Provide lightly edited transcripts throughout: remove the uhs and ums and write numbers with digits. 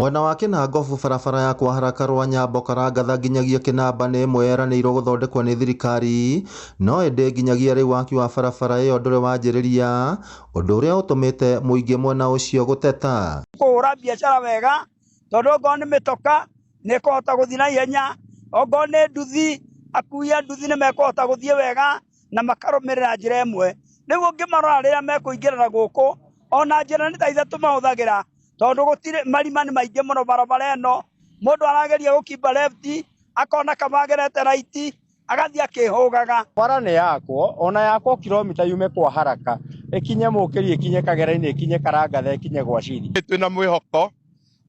Mwena wa Kinangobu barabara ya kwa haraka rwa Nyambo Karangatha nginyagia Kinamba nĩ ĩmwe yeranĩirwo gũthondekwo nĩ thirikari, no ĩndĩ nginyagia rĩu waki wa barabara ĩyo ndũrĩ wanjĩrĩria, ũndũ ũrĩa ũtũmĩte mũingĩ mwena ũcio gũteta. Kũhũra biacara wega tondũ okorwo nĩ mĩtoka nĩ ĩkũhota gũthiĩ na ihenya, okorwo nĩ nduthi akui a nduthi nĩ mekũhota gũthiĩ wega na makarũmĩrĩra njĩra ĩmwe. Rĩu ũngĩmarora rĩrĩa mekũingĩrĩra gũkũ ona njĩra nĩ ta ithatũ mahũthagĩra tondũ gũtirĩ marima nĩ maingĩ mũno barabara ĩno, mũndũ arageria gũkimba left akona kamagerete right agathiĩ akĩhũgaga. Bara nĩ yakwo, ona yakwo kilomita yume kwa haraka, ĩkinye Mũkĩri, ĩkinye Kagera-inĩ, ĩkinye Karangatha, ĩkinye gwa Ciri. Twĩna mwĩhoko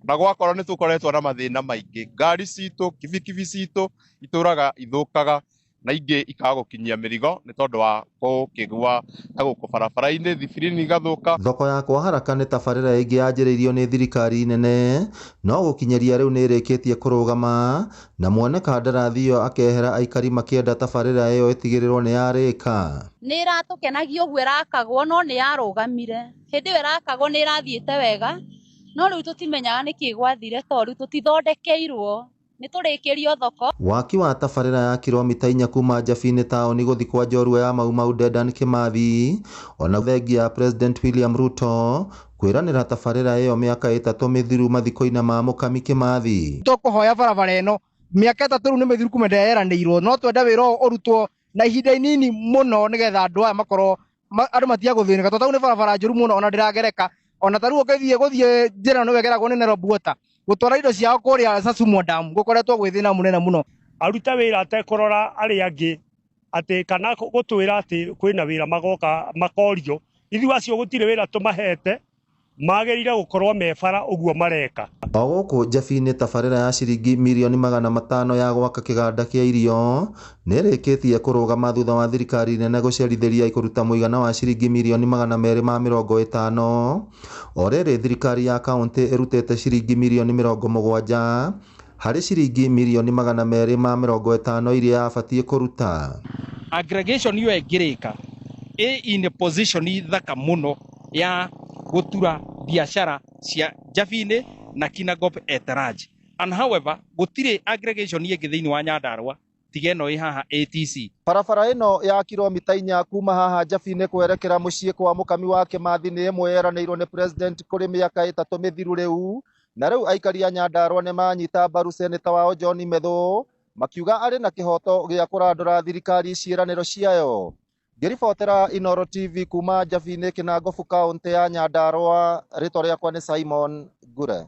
na gwakorwo nĩ tũkoretwo na mathĩna maingĩ, ngari citũ kibikibi citũ itũraga ithũkaga na ingĩ ikaga gũkinyia mĩrigo nĩ tondũ wa gũkĩgwa ta gũkũ barabara-inĩ, thibirini igathũka. Thoko ya kwa haraka nĩ tabarĩra ĩngĩ yanjĩrĩirio nĩ thirikari nene, no gũkinyĩria rĩu nĩ ĩrĩkĩtie kũrũgama na mwene kandarathi ĩyo akehera aikari makĩenda tabarĩra ĩyo ĩtigĩrĩrwo nĩ yarĩka. Nĩ ĩratũkenagia ũguo ĩrakagwo no nĩ yarũgamire. Hĩndĩ ĩyo ĩrakagwo nĩ ĩrathiĩte wega, no rĩu tũtimenyaga nĩkĩ gwathire tondũ rĩu tũtithondekeirwo. Nĩ tũrĩkĩrio thoko. Waki wa tabarĩra ya kilomita 4 kuma Njabine taũni gũthiĩ kwa njorua ya Mau Dedan Kimathi, ona thengia ya President William Ruto kwĩranĩra tabarĩra ĩyo mĩaka 3 mĩthiru mathiko-inĩ ma Mũkami Kimathi. Tũkũhoya barabara ĩno mĩaka 3 rĩu nĩ mĩthiru kuma yeranĩirwo, no twenda wĩra ũrutwo na ihinda inini mũno nĩgetha andũ aya makorwo andũ matiga gũthĩnĩka tondũ nĩ barabara njũru mũno ona ndĩragereka, ona tarĩu gũthiĩ njĩra no wegeragwo nĩ Nairobi Water gũtwara indo ciao kũrĩa Sasumu Dam gũkoretwo gwĩ thĩna mũnene mũno. Aruta wĩra atekũrora arĩa angĩ atĩ kana gũtwĩra atĩ kwĩna wĩra magoka makorio, ithuĩ acio gũtirĩ wĩra tũmahete, magĩrĩire gũkorwo mebara ũguo mareka. O gũkũ Njabine tabarĩra ya ciringi mirioni 500 ya gwaka kĩganda kĩa irio nĩ ĩrĩkĩtie kũrũgama thutha wa thirikari nene gũcerithĩria ikũruta mũigana wa ciringi mirioni 250. O rĩrĩ thirikari ya kaunti ĩrutĩte ciringi mirioni 70 harĩ ciringi mirioni 250 iria yabatiĩ kũruta. Aggregation ĩyo ĩngĩrĩka in position thaka mũno ya gũtura biacara cia Njabine na Kinangobu at large. And however, gũtirĩ aggregation ĩngĩ thĩinĩ wa Nyandarua tiga ĩno ĩ haha ATC. Barabara ĩno ya kilomita 4 kuma haha Njabine kwerekera mũciĩ kwa Mũkami wa Kimathi nĩ ĩmwe yeranĩirwo nĩ President kũrĩ mĩaka 3 mĩthiru rĩu, na rĩu aikari a Nyandarua nĩ manyita mbaru seneta wao John Methu makiuga arĩ na kĩhoto gĩa kũrandũra thirikari ciĩranĩro ciayo. Ngĩribotera Inooro TV kuma Njabine Kinangobu kaunti ya Nyandarua, rĩtwa rĩakwa nĩ Simon Ngure.